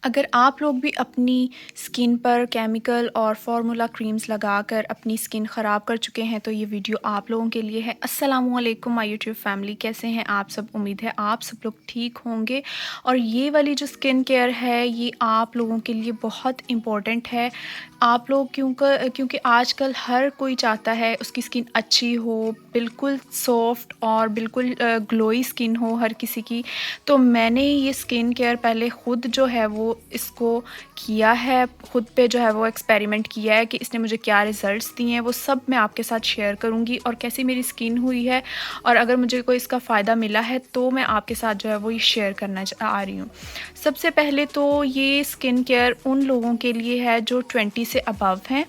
अगर आप लोग भी अपनी स्किन पर केमिकल और फार्मूला क्रीम्स लगाकर अपनी स्किन ख़राब कर चुके हैं तो ये वीडियो आप लोगों के लिए है। अस्सलामुअलैकुम माय यूट्यूब फैमिली, कैसे हैं आप सब? उम्मीद है आप सब लोग ठीक होंगे। और ये वाली जो स्किन केयर है ये आप लोगों के लिए बहुत इम्पोर्टेंट है। आप लोग क्योंकि आजकल हर कोई चाहता है उसकी स्किन अच्छी हो, बिल्कुल सॉफ्ट और बिल्कुल ग्लोई स्किन हो हर किसी की। तो मैंने ये स्किन केयर पहले ख़ुद जो है वो इसको किया है, ख़ुद पे जो है वो एक्सपेरिमेंट किया है कि इसने मुझे क्या रिज़ल्ट्स दिए हैं, वो सब मैं आपके साथ शेयर करूँगी और कैसी मेरी स्किन हुई है। और अगर मुझे कोई इसका फ़ायदा मिला है तो मैं आपके साथ जो है वो ये शेयर करना आ रही हूँ। सबसे पहले तो ये स्किन केयर उन लोगों के लिए है जो 20 से अबव हैं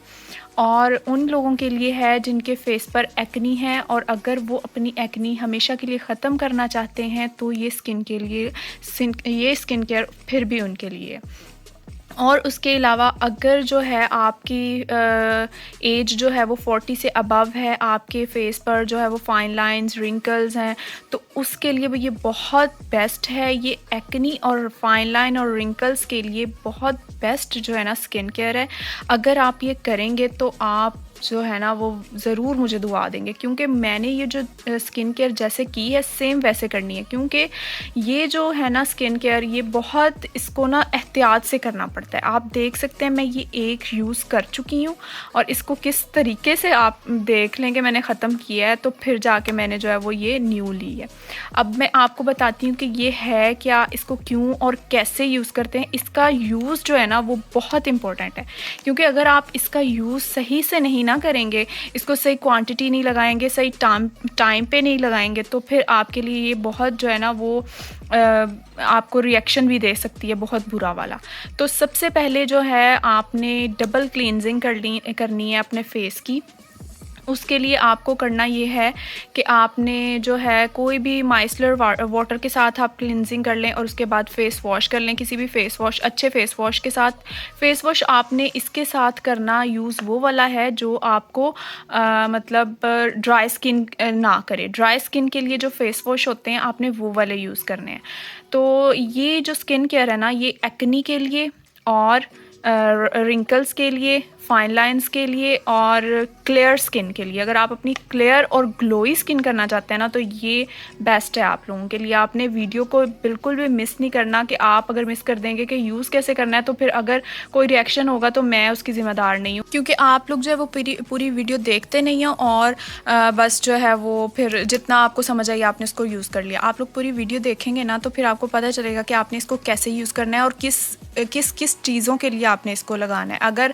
और उन लोगों के लिए है जिनके फेस पर एक्नी है, और अगर वो अपनी एक्नी हमेशा के लिए ख़त्म करना चाहते हैं तो ये स्किन केयर फिर भी उनके लिए। और उसके अलावा अगर जो है आपकी एज जो है वो 40 से अबव है, आपके फेस पर जो है वो फाइन लाइंस रिंकल्स हैं, तो उसके लिए भी ये बहुत बेस्ट है। ये एक्नी और फाइन लाइन और रिंकल्स के लिए बहुत बेस्ट जो है ना स्किन केयर है। अगर आप ये करेंगे तो आप जो है ना वो ज़रूर मुझे दुआ देंगे, क्योंकि मैंने ये जो स्किन केयर जैसे की है सेम वैसे करनी है। क्योंकि ये जो है ना स्किन केयर ये बहुत इसको ना एहतियात से करना पड़ता है। आप देख सकते हैं मैं ये एक यूज़ कर चुकी हूँ और इसको किस तरीके से आप देख लें कि मैंने ख़त्म किया है, तो फिर जाके मैंने जो है वो ये न्यू ली है। अब मैं आपको बताती हूँ कि ये है क्या, इसको क्यों और कैसे यूज़ करते हैं। इसका यूज़ जो है ना वो बहुत इम्पोर्टेंट है, क्योंकि अगर आप इसका यूज़ सही से नहीं ना करेंगे, इसको सही क्वांटिटी नहीं लगाएंगे, सही टाइम पे नहीं लगाएंगे, तो फिर आपके लिए ये बहुत जो है ना वो आपको रिएक्शन भी दे सकती है बहुत बुरा वाला। तो सबसे पहले जो है आपने डबल क्लींजिंग करनी है अपने फेस की। उसके लिए आपको करना ये है कि आपने जो है कोई भी माइसलर वाटर के साथ आप क्लिनजिंग कर लें और उसके बाद फ़ेस वॉश कर लें, किसी भी फ़ेस वॉश, अच्छे फ़ेस वॉश के साथ। फ़ेस वॉश आपने इसके साथ करना यूज़ वो वाला है जो आपको मतलब ड्राई स्किन ना करे। ड्राई स्किन के लिए जो फ़ेस वॉश होते हैं आपने वो वाले यूज़ करने हैं। तो ये जो स्किन केयर है ना ये एक्नी के लिए और रिंकल्स के लिए, फाइन लाइंस के लिए और क्लियर स्किन के लिए। अगर आप अपनी क्लियर और ग्लोई स्किन करना चाहते हैं ना तो ये बेस्ट है आप लोगों के लिए। आपने वीडियो को बिल्कुल भी मिस नहीं करना, कि आप अगर मिस कर देंगे कि यूज़ कैसे करना है तो फिर अगर कोई रिएक्शन होगा तो मैं उसकी ज़िम्मेदार नहीं हूँ, क्योंकि आप लोग जो है वो पूरी वीडियो देखते नहीं हो और बस जो है वो फिर जितना आपको समझ आई आपने इसको यूज़ कर लिया। आप लोग पूरी वीडियो देखेंगे ना तो फिर आपको पता चलेगा कि आपने इसको कैसे यूज़ करना है और किस किस चीज़ों के लिए आपने इसको लगाना है। अगर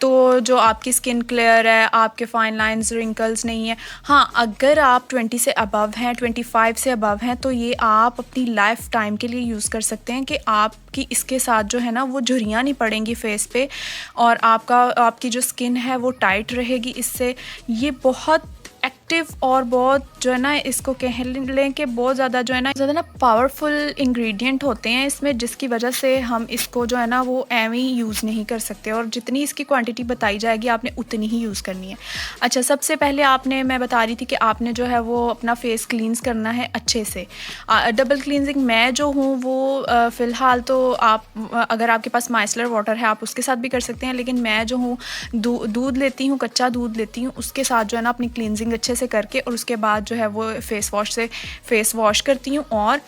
तो जो आपकी स्किन क्लियर है, आपके फाइन लाइंस रिंकल्स नहीं है। हाँ, अगर आप 20 से अबव हैं, 25 से अबव हैं, तो ये आप अपनी लाइफ टाइम के लिए यूज़ कर सकते हैं कि आपकी इसके साथ जो है ना वो झुर्रियाँ नहीं पड़ेंगी फेस पे और आपकी जो स्किन है वो टाइट रहेगी इससे। ये बहुत एक्टिव और बहुत जो है ना इसको कह लें कि बहुत ज़्यादा ना पावरफुल इंग्रेडिएंट होते हैं इसमें, जिसकी वजह से हम इसको जो है ना वो एवं ही यूज़ नहीं कर सकते और जितनी इसकी क्वांटिटी बताई जाएगी आपने उतनी ही यूज़ करनी है। अच्छा, सबसे पहले मैं बता रही थी कि आपने जो है वो अपना फेस क्लींस करना है अच्छे से। डबल क्लींजिंग मैं जो हूँ वो फ़िलहाल तो आप अगर आपके पास माइसलर वाटर है आप उसके साथ भी कर सकते हैं, लेकिन मैं जो हूँ दूध लेती हूँ, कच्चा दूध लेती हूँ, उसके साथ जो है ना अपनी क्लींजिंग अच्छे से करके और उसके बाद जो है वो फेस वॉश से फेस वॉश करती हूँ। और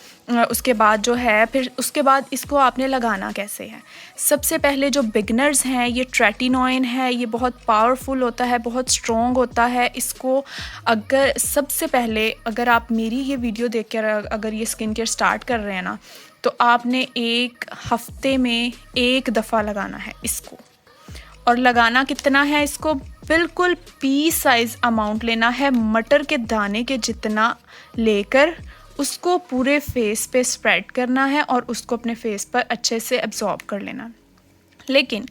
उसके बाद जो है फिर उसके बाद इसको आपने लगाना कैसे है। सबसे पहले जो बिगनर्स हैं, ये ट्रेटिनोइन है, ये बहुत पावरफुल होता है, बहुत स्ट्रॉन्ग होता है। इसको सबसे पहले अगर आप मेरी ये वीडियो देख कर अगर ये स्किन केयर स्टार्ट कर रहे हैं ना तो आपने एक हफ्ते में एक दफ़ा लगाना है इसको। और लगाना कितना है, इसको बिल्कुल पी साइज़ अमाउंट लेना है, मटर के दाने के जितना लेकर उसको पूरे फेस पे स्प्रेड करना है और उसको अपने फेस पर अच्छे से एब्जॉर्ब कर लेना। लेकिन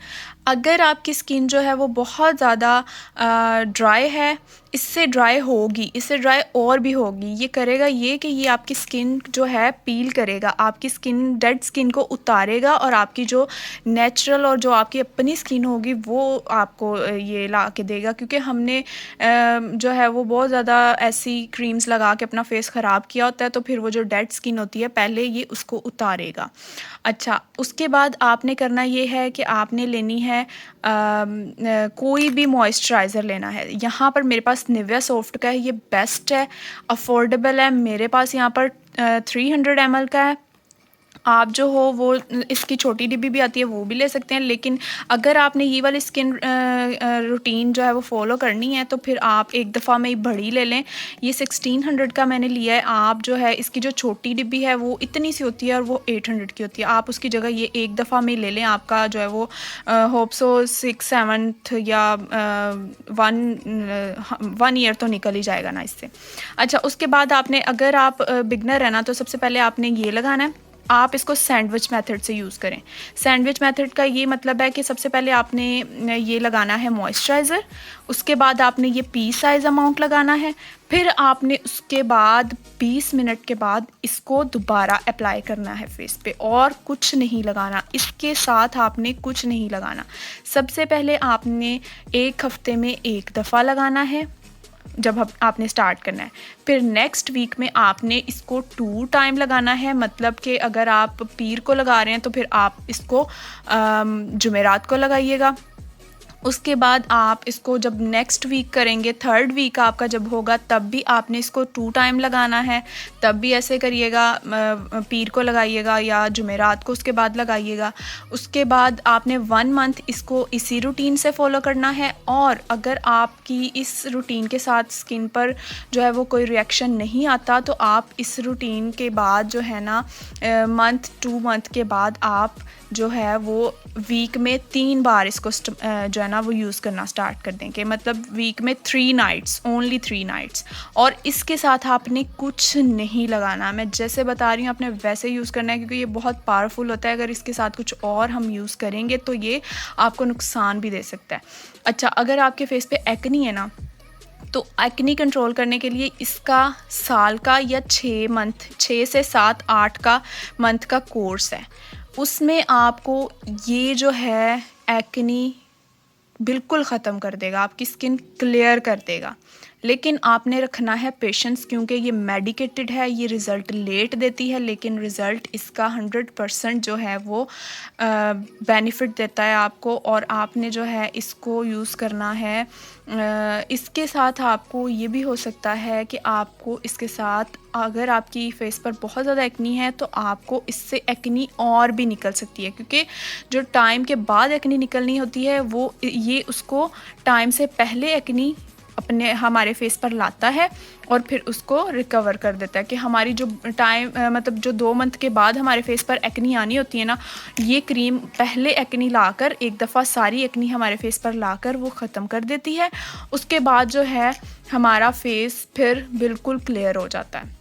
अगर आपकी स्किन जो है वो बहुत ज़्यादा ड्राई है, इससे ड्राई होगी, इससे ड्राई और भी होगी। ये करेगा ये कि ये आपकी स्किन जो है पील करेगा, आपकी स्किन डेड स्किन को उतारेगा और आपकी जो नेचुरल और जो आपकी अपनी स्किन होगी वो आपको ये ला के देगा। क्योंकि हमने जो है वो बहुत ज़्यादा ऐसी क्रीम्स लगा के अपना फेस ख़राब किया होता है, तो फिर वो जो डेड स्किन होती है पहले ये उसको उतारेगा। अच्छा, उसके बाद आपने करना ये है कि आपने लेनी है कोई भी मॉइस्चराइज़र लेना है। यहाँ पर मेरे पास निविया सॉफ्ट का है, ये बेस्ट है, अफोर्डेबल है। मेरे पास यहाँ पर 300 ml का है। आप जो हो वो इसकी छोटी डिब्बी भी आती है, वो भी ले सकते हैं। लेकिन अगर आपने ये वाली स्किन रूटीन जो है वो फॉलो करनी है तो फिर आप एक दफ़ा में ही बड़ी ले लें। ये 1600 का मैंने लिया है। आप जो है इसकी जो छोटी डिब्बी है वो इतनी सी होती है और वो 800 की होती है। आप उसकी जगह ये एक दफ़ा में ही ले लें। आपका जो है वो होप सो 6-7 या 1 ईयर तो निकल ही जाएगा ना इससे। अच्छा, उसके बाद आपने, अगर आप बिगनर है ना, तो सबसे पहले आपने ये लगाना है। आप इसको सैंडविच मेथड से यूज़ करें। सैंडविच मेथड का ये मतलब है कि सबसे पहले आपने ये लगाना है मॉइस्चराइज़र, उसके बाद आपने ये पी साइज़ अमाउंट लगाना है, फिर आपने उसके बाद 20 मिनट के बाद इसको दोबारा अप्लाई करना है फेस पे, और कुछ नहीं लगाना। इसके साथ आपने कुछ नहीं लगाना। सबसे पहले आपने 1 हफ़्ते में 1 दफ़ा लगाना है जब आपने स्टार्ट करना है। फिर नेक्स्ट वीक में आपने इसको 2 टाइम लगाना है। मतलब कि अगर आप पीर को लगा रहे हैं तो फिर आप इसको जुमेरात को लगाइएगा। उसके बाद आप इसको जब नेक्स्ट वीक करेंगे, 3rd वीक आपका जब होगा, तब भी आपने इसको 2 टाइम लगाना है। तब भी ऐसे करिएगा, पीर को लगाइएगा या जुमेरात को उसके बाद लगाइएगा। उसके बाद आपने 1 मंथ इसको इसी रूटीन से फॉलो करना है। और अगर आपकी इस रूटीन के साथ स्किन पर जो है वो कोई रिएक्शन नहीं आता, तो आप इस रूटीन के बाद जो है ना 2 मंथ के बाद आप जो है वो वीक में 3 बार इसको जो है ना वो यूज़ करना स्टार्ट कर देंगे। मतलब वीक में 3 नाइट्स, ओनली 3 नाइट्स। और इसके साथ आपने कुछ नहीं लगाना। मैं जैसे बता रही हूँ आपने वैसे यूज़ करना है, क्योंकि ये बहुत पावरफुल होता है। अगर इसके साथ कुछ और हम यूज़ करेंगे तो ये आपको नुकसान भी दे सकता है। अच्छा, अगर आपके फेस पे एक्नी है ना, तो एक्नी कंट्रोल करने के लिए इसका साल का या 6 से 7-8 का मंथ का कोर्स है। उसमें आपको ये जो है एक्नी बिल्कुल ख़त्म कर देगा, आपकी स्किन क्लियर कर देगा। लेकिन आपने रखना है पेशेंस, क्योंकि ये मेडिकेटेड है, ये रिज़ल्ट लेट देती है, लेकिन रिज़ल्ट इसका 100% जो है वो बेनिफिट देता है आपको। और आपने जो है इसको यूज़ करना है। इसके साथ आपको ये भी हो सकता है कि आपको इसके साथ, अगर आपकी फेस पर बहुत ज़्यादा एक्नी है तो आपको इससे एक्नी और भी निकल सकती है। क्योंकि जो टाइम के बाद एक्नी निकलनी होती है वो ये उसको टाइम से पहले एक्नी अपने हमारे फेस पर लाता है और फिर उसको रिकवर कर देता है। कि हमारी जो टाइम मतलब जो 2 मंथ के बाद हमारे फेस पर एक्नी आनी होती है ना, ये क्रीम पहले एक्नी लाकर एक दफ़ा सारी एक्नी हमारे फेस पर लाकर वो ख़त्म कर देती है। उसके बाद जो है हमारा फेस फिर बिल्कुल क्लियर हो जाता है।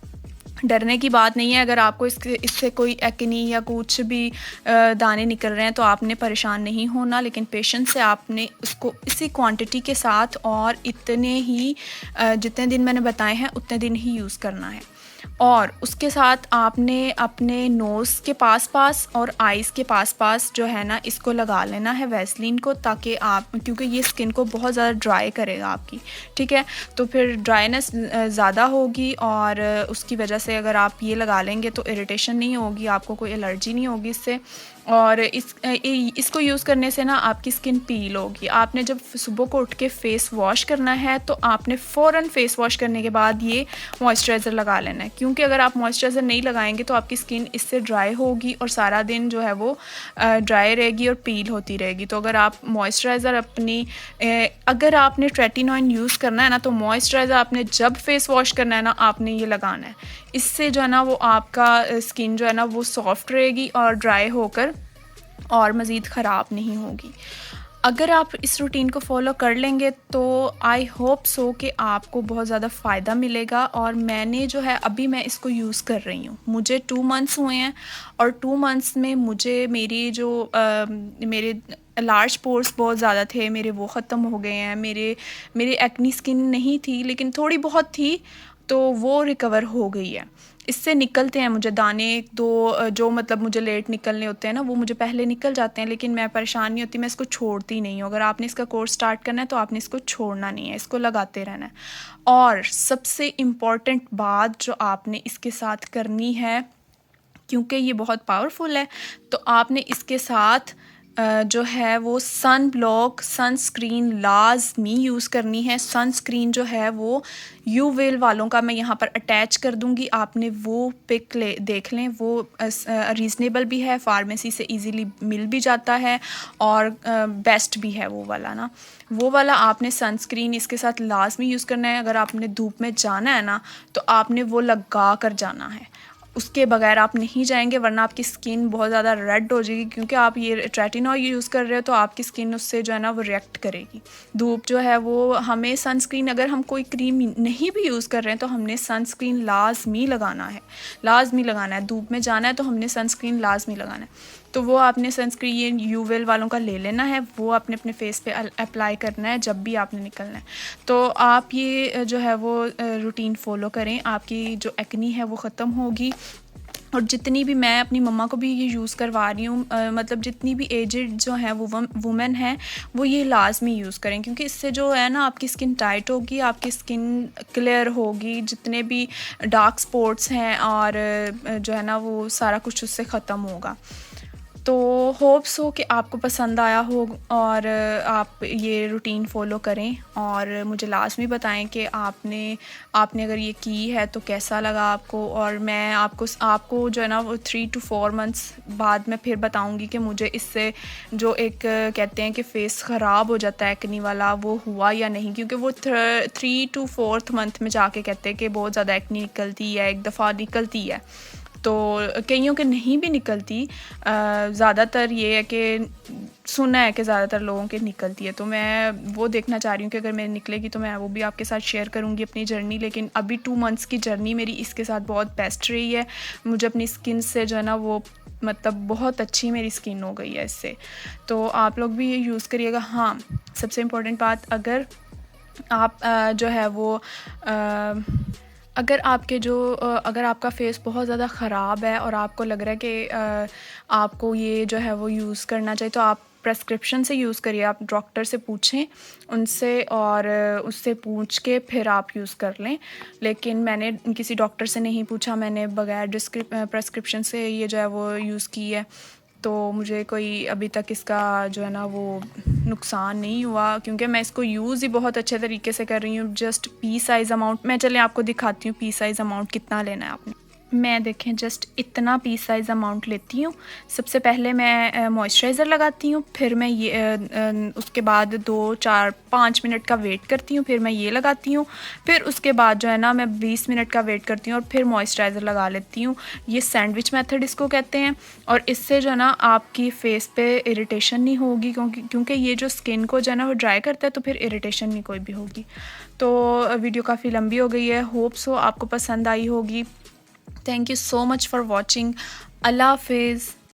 डरने की बात नहीं है। अगर आपको इससे कोई एक्नी या कुछ भी दाने निकल रहे हैं तो आपने परेशान नहीं होना, लेकिन पेशेंस से आपने उसको इसी क्वांटिटी के साथ और इतने ही जितने दिन मैंने बताए हैं उतने दिन ही यूज़ करना है। और उसके साथ आपने अपने नोज़ के पास और आइज़ के पास जो है ना इसको लगा लेना है वैसलीन को, ताकि आप, क्योंकि ये स्किन को बहुत ज़्यादा ड्राई करेगा आपकी, ठीक है। तो फिर ड्राइनेस ज़्यादा होगी और उसकी वजह से अगर आप ये लगा लेंगे तो इरिटेशन नहीं होगी, आपको कोई एलर्जी नहीं होगी इससे। और इसको यूज़ करने से ना आपकी स्किन पील होगी। आपने जब सुबह को उठ के फ़ेस वॉश करना है तो आपने फ़ौरन फ़ेस वॉश करने के बाद ये मॉइस्चराइज़र लगा लेना है, क्योंकि अगर आप मॉइस्चराइज़र नहीं लगाएंगे तो आपकी स्किन इससे ड्राई होगी और सारा दिन जो है वो ड्राई रहेगी और पील होती रहेगी। तो अगर आप मॉइस्चराइज़र अगर आपने ट्रेटिनॉइन यूज़ करना है ना, तो मॉइस्चराइज़र आपने जब फ़ेस वॉश करना है ना आपने ये लगाना है। इससे जो है ना वो आपका स्किन जो है ना वो सॉफ्ट रहेगी और ड्राई होकर और मज़ीद ख़राब नहीं होगी। अगर आप इस रूटीन को फॉलो कर लेंगे तो आई होप सो कि आपको बहुत ज़्यादा फ़ायदा मिलेगा। और मैंने जो है अभी मैं इसको यूज़ कर रही हूँ, मुझे 2 मंथ्स हुए हैं और 2 मंथ्स में मुझे मेरी जो मेरे लार्ज पोर्स बहुत ज़्यादा थे मेरे, वो ख़त्म हो गए हैं। मेरे एक्नी स्किन नहीं थी लेकिन थोड़ी बहुत थी, तो वो रिकवर हो गई है। इससे निकलते हैं मुझे दाने 1-2 जो मतलब मुझे लेट निकलने होते हैं ना, वो मुझे पहले निकल जाते हैं, लेकिन मैं परेशान नहीं होती, मैं इसको छोड़ती नहीं हूँ। अगर आपने इसका कोर्स स्टार्ट करना है तो आपने इसको छोड़ना नहीं है, इसको लगाते रहना है। और सबसे इम्पॉर्टेंट बात जो आपने इसके साथ करनी है, क्योंकि ये बहुत पावरफुल है, तो आपने इसके साथ जो है वो सन ब्लॉक सनस्क्रीन लाजमी यूज़ करनी है। सनस्क्रीन जो है वो यूवेल वालों का मैं यहाँ पर अटैच कर दूँगी, आपने वो पिक देख लें, वो रीज़नेबल भी है, फार्मेसी से इजीली मिल भी जाता है और बेस्ट भी है वो वाला ना। वो वाला आपने सनस्क्रीन इसके साथ लाजमी यूज़ करना है। अगर आपने धूप में जाना है ना, तो आपने वो लगा कर जाना है, उसके बगैर आप नहीं जाएंगे, वरना आपकी स्किन बहुत ज़्यादा रेड हो जाएगी, क्योंकि आप ये रेटिनॉल यूज़ कर रहे हो तो आपकी स्किन उससे जो है ना वो रिएक्ट करेगी। धूप जो है वो, हमें सनस्क्रीन, अगर हम कोई क्रीम नहीं भी यूज़ कर रहे हैं तो हमने सनस्क्रीन लाजमी लगाना है, लाजमी लगाना है। धूप में जाना है तो हमने सनस्क्रीन लाजमी लगाना है। तो वो आपने सनस्क्रीन ये यूवेल वालों का ले लेना है, वो आपने अपने फेस पे अप्लाई करना है जब भी आपने निकलना है। तो आप ये जो है वो रूटीन फॉलो करें, आपकी जो एक्नी है वो ख़त्म होगी। और जितनी भी, मैं अपनी मम्मा को भी ये यूज़ करवा रही हूँ, मतलब जितनी भी एजेड जो हैं वो वुमेन हैं, वो ये लाजमी यूज़ करें, क्योंकि इससे जो है ना आपकी स्किन टाइट होगी, आपकी स्किन क्लियर होगी, जितने भी डार्क स्पॉट्स हैं और जो है ना वो सारा कुछ उससे ख़त्म होगा। तो होप्स हो कि आपको पसंद आया हो और आप ये रूटीन फॉलो करें और मुझे लाजमी बताएं कि आपने अगर ये की है तो कैसा लगा आपको। और मैं आपको जो है ना वो 3 to 4 मंथ्स बाद मैं फिर बताऊंगी कि मुझे इससे जो एक कहते हैं कि फेस ख़राब हो जाता है एक्नी वाला, वो हुआ या नहीं, क्योंकि वो 3 to 4th मंथ में जाके कहते हैं कि बहुत ज़्यादा एक्नी निकलती है, एक दफ़ा निकलती है, तो कईयों के नहीं भी निकलती। ज़्यादातर ये है कि सुना है कि ज़्यादातर लोगों के निकलती है, तो मैं वो देखना चाह रही हूँ कि अगर मेरी निकलेगी तो मैं वो भी आपके साथ शेयर करूँगी अपनी जर्नी। लेकिन अभी 2 मंथ्स की जर्नी मेरी इसके साथ बहुत बेस्ट रही है। मुझे अपनी स्किन से जो है ना वो मतलब बहुत अच्छी मेरी स्किन हो गई है इससे। तो आप लोग भी ये यूज़ करिएगा। हाँ, सबसे इम्पोर्टेंट बात, अगर आप जो है वो अगर आपका फेस बहुत ज़्यादा ख़राब है और आपको लग रहा है कि आपको ये जो है वो यूज़ करना चाहिए, तो आप प्रेस्क्रिप्शन से यूज़ करिए। आप डॉक्टर से पूछें उनसे और उससे पूछ के फिर आप यूज़ कर लें। लेकिन मैंने किसी डॉक्टर से नहीं पूछा, मैंने बगैर प्रेस्क्रिप्शन से ये जो है वो यूज़ की है, तो मुझे कोई अभी तक इसका जो है ना वो नुकसान नहीं हुआ, क्योंकि मैं इसको यूज़ ही बहुत अच्छे तरीके से कर रही हूँ। जस्ट पी साइज़ अमाउंट, मैं चलें आपको दिखाती हूँ पी साइज़ अमाउंट कितना लेना है आपने। मैं देखें जस्ट इतना पी साइज़ अमाउंट लेती हूँ। सबसे पहले मैं मॉइस्चराइज़र लगाती हूँ, फिर मैं ये उसके बाद 2-4-5 मिनट का वेट करती हूँ, फिर मैं ये लगाती हूँ, फिर उसके बाद जो है ना मैं 20 मिनट का वेट करती हूँ और फिर मॉइस्चराइज़र लगा लेती हूँ। ये सैंडविच मेथड इसको कहते हैं। और इससे जो है ना आपकी फ़ेस पे इरिटेशन नहीं होगी, क्योंकि ये जो स्किन को जो है ना वो ड्राई करता है, तो फिर इरिटेशन नहीं कोई भी होगी। तो वीडियो काफ़ी लंबी हो गई है, होप सो आपको पसंद आई होगी। Thank you so much for watching. Allah Hafiz.